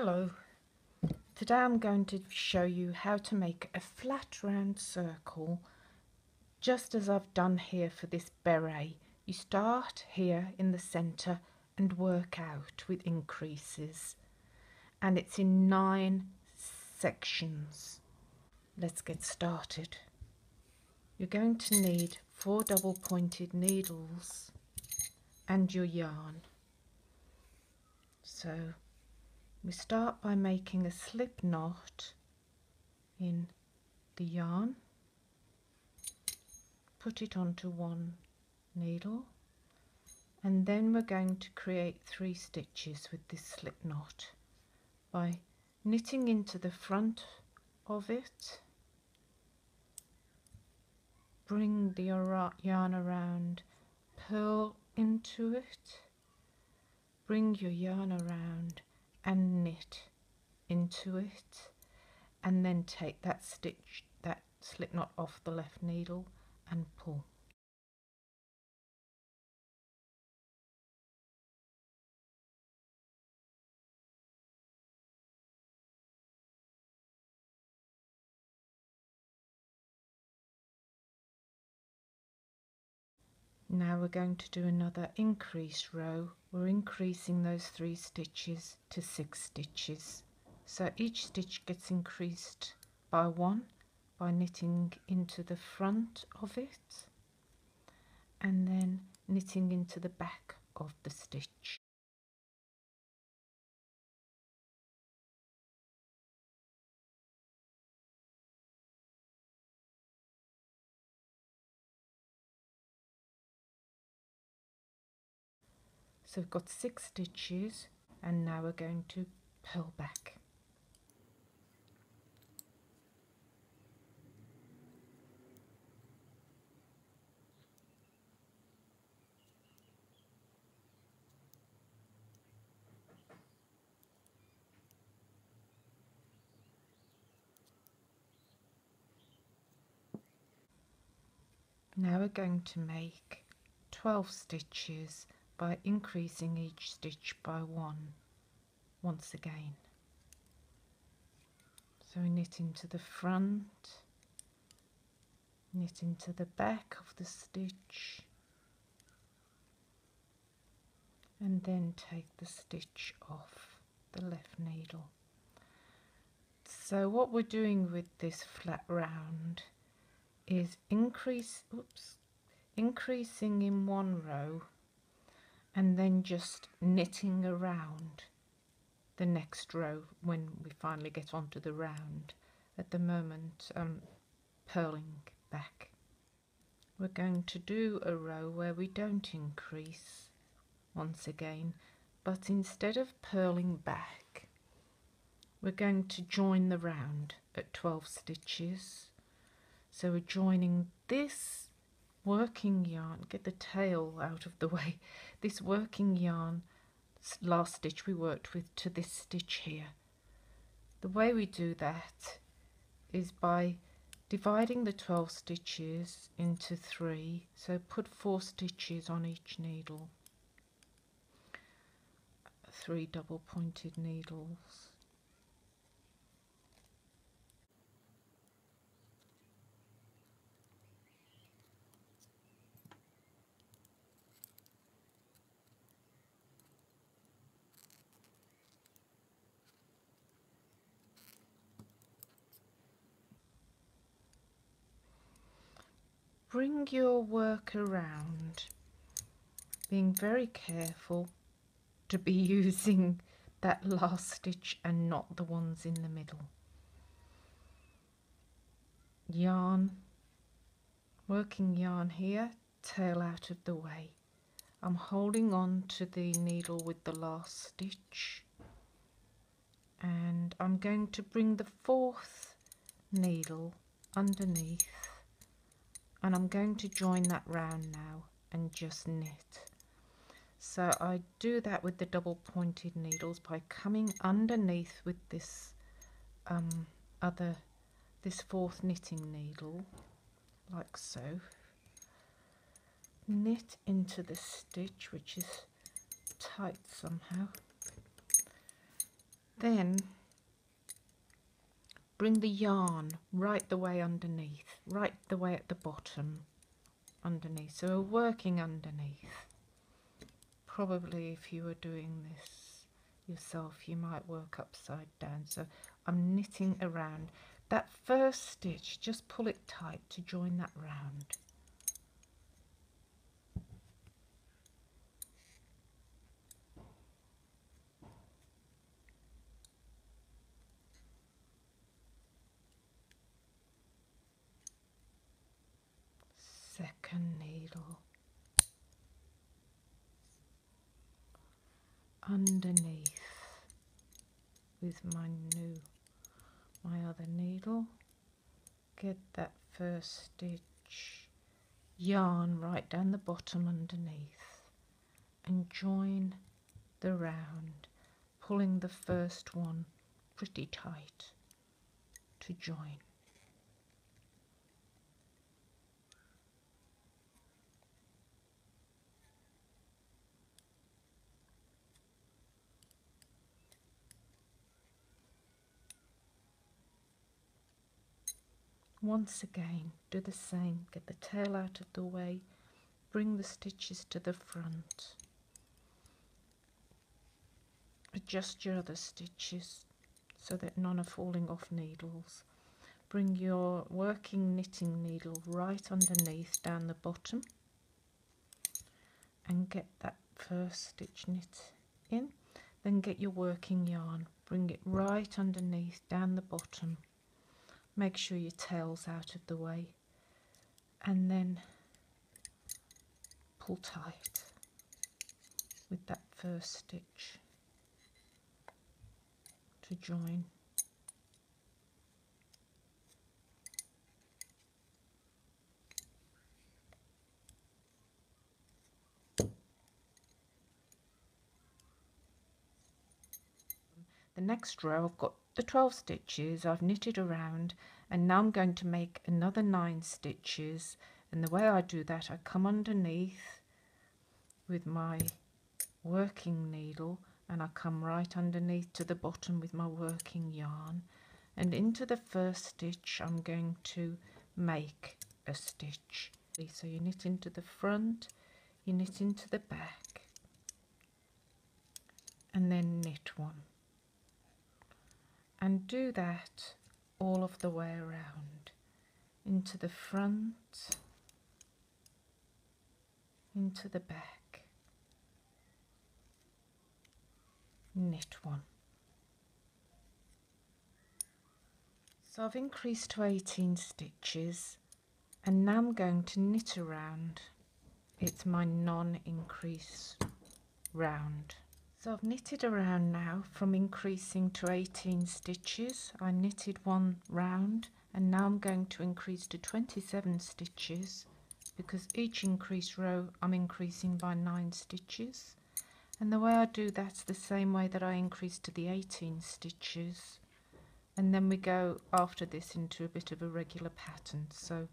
Hello, today I'm going to show you how to make a flat round circle just as I've done here for this beret. You start here in the centre and work out with increases, and it's in 9 sections. Let's get started. You're going to need 4 double pointed needles and your yarn. So we start by making a slip knot in the yarn, put it onto one needle, and then we're going to create 3 stitches with this slip knot by knitting into the front of it, bring the yarn around, purl into it, bring your yarn around and knit into it, and then take that slip knot off the left needle and pull. Now we're going to do another increase row. We're increasing those 3 stitches to 6 stitches. So each stitch gets increased by 1 by knitting into the front of it and then knitting into the back of the stitch. So we've got 6 stitches, and now we're going to purl back. Now we're going to make 12 stitches by increasing each stitch by 1 once again. So we knit into the front, knit into the back of the stitch, and then take the stitch off the left needle. So what we're doing with this flat round is increasing in one row and then just knitting around the next row when we finally get onto the round. At the moment purling back. We're going to do a row where we don't increase once again, but instead of purling back, we're going to join the round at 12 stitches. So we're joining this working yarn, get the tail out of the way, this working yarn last stitch we worked with to this stitch here. The way we do that is by dividing the 12 stitches into 3, so put 4 stitches on each needle, 3 double pointed needles. Bring your work around, being very careful to be using that last stitch and not the ones in the middle. Yarn, working yarn here, tail out of the way. I'm holding on to the needle with the last stitch, and I'm going to bring the 4th needle underneath, and I'm going to join that round now and just knit. So I do that with the double pointed needles by coming underneath with this this 4th knitting needle, like so, knit into the stitch which is tight somehow, Then bring the yarn right the way underneath, right the way at the bottom underneath. So we're working underneath. Probably if you were doing this yourself, you might work upside down. So I'm knitting around. That first stitch, just pull it tight to join that round. Second needle, underneath with my other needle, get that first stitch, yarn right down the bottom underneath and join the round, pulling the first one pretty tight to join. Once again, do the same, get the tail out of the way, bring the stitches to the front, adjust your other stitches so that none are falling off needles. Bring your working knitting needle right underneath down the bottom and get that first stitch knit in. Then get your working yarn, bring it right underneath down the bottom. Make sure your tail's out of the way and then pull tight with that first stitch to join. The next row I've got the 12 stitches I've knitted around, and now I'm going to make another 9 stitches, and the way I do that, I come underneath with my working needle and I come right underneath to the bottom with my working yarn, and into the first stitch I'm going to make a stitch. So you knit into the front, you knit into the back and then knit one, and do that all of the way around, into the front, into the back, knit one. So I've increased to 18 stitches, and now I'm going to knit around. It's my non-increase round. So I've knitted around now from increasing to 18 stitches. I knitted one round, and now I'm going to increase to 27 stitches, because each increased row I'm increasing by 9 stitches. And the way I do that's the same way that I increased to the 18 stitches, and then we go after this into a bit of a regular pattern. So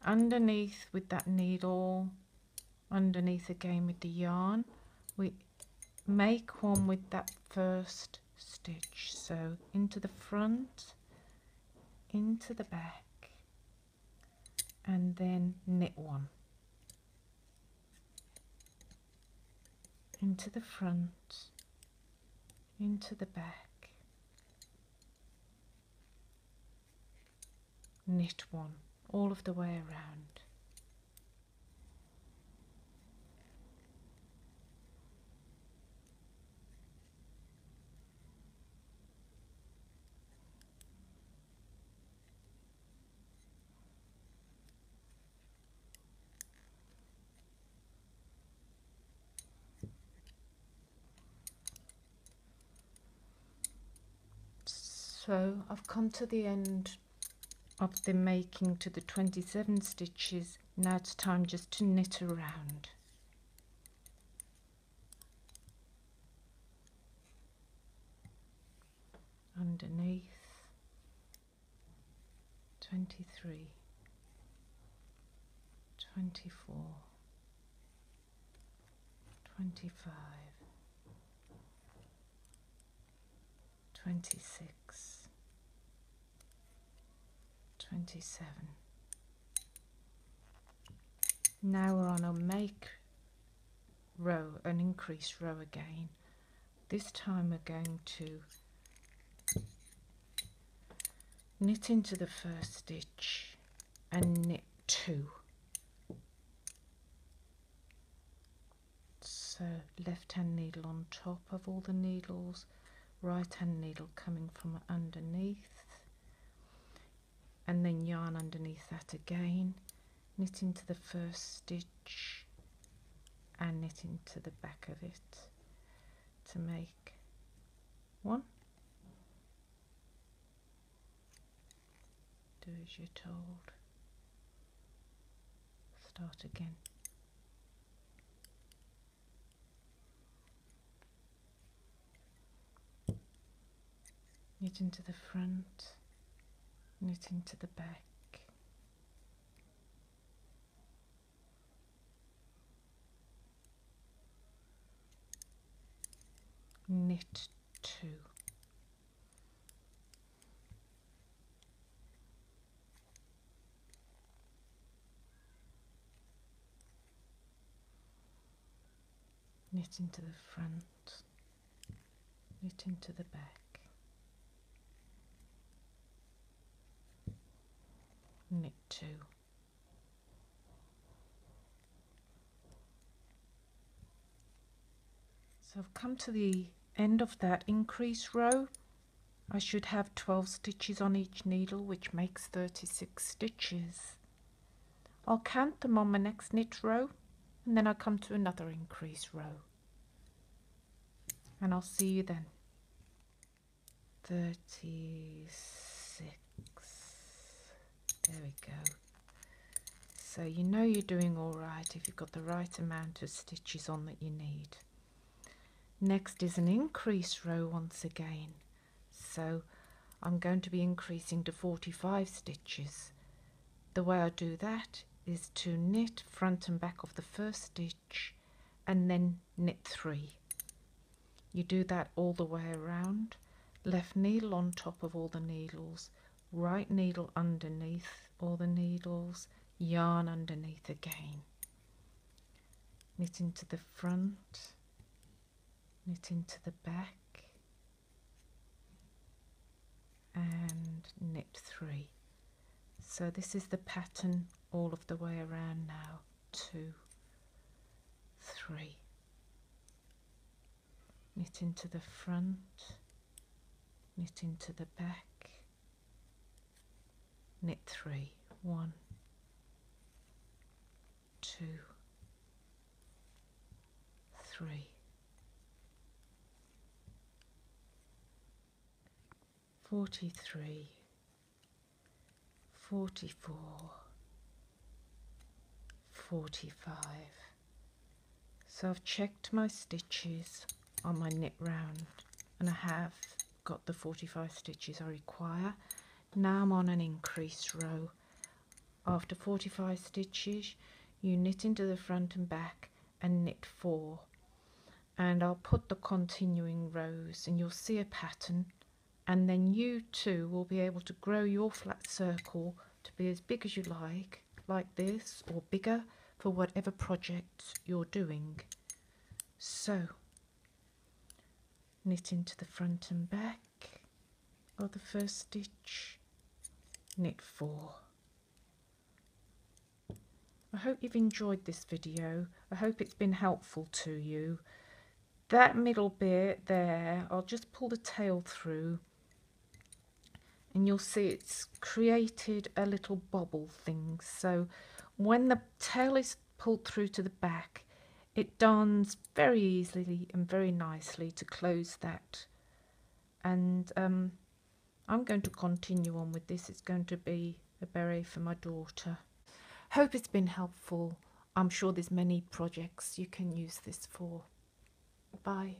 underneath with that needle, underneath again with the yarn, we make one with that first stitch. So into the front, into the back, and then knit one, into the front, into the back, knit one, all of the way around. So I've come to the end of the making to the 27 stitches. Now it's time just to knit around. Underneath, 23, 24, 25, 26, 27. Now we're on a make row, an increase row again. This time we're going to knit into the first stitch and knit 2. So left hand needle on top of all the needles, right hand needle coming from underneath, and then yarn underneath that again, knit into the first stitch and knit into the back of it to make 1. Do as you're told. Start again. Knit into the front, knit into the back. Knit 2. Knit into the front, knit into the back, knit 2. So I've come to the end of that increase row. I should have 12 stitches on each needle, which makes 36 stitches. I'll count them on my next knit row, and then I'll come to another increase row. And I'll see you then. 36. There we go. So you know you're doing all right if you've got the right amount of stitches on that you need. Next is an increase row once again. So I'm going to be increasing to 45 stitches. The way I do that is to knit front and back of the first stitch and then knit 3. You do that all the way around. Left needle on top of all the needles, right needle underneath all the needles, yarn underneath again. Knit into the front, knit into the back, and knit 3. So this is the pattern all of the way around now. 2, 3. Knit into the front, knit into the back, knit 3. 1, 2, 3. 43, 44, 45. So I've checked my stitches on my knit round and I have got the 45 stitches I require. Now I'm on an increase row. After 45 stitches you knit into the front and back and knit 4, and I'll put the continuing rows and you'll see a pattern, and then you too will be able to grow your flat circle to be as big as you like this, or bigger for whatever project you're doing. So knit into the front and back of the first stitch, knit 4. I hope you've enjoyed this video. I hope it's been helpful to you. That middle bit there, I'll just pull the tail through and you'll see it's created a little bobble thing. So when the tail is pulled through to the back, it darns very easily and very nicely to close that. And I'm going to continue on with this. It's going to be a beret for my daughter. Hope it's been helpful. I'm sure there's many projects you can use this for. Bye.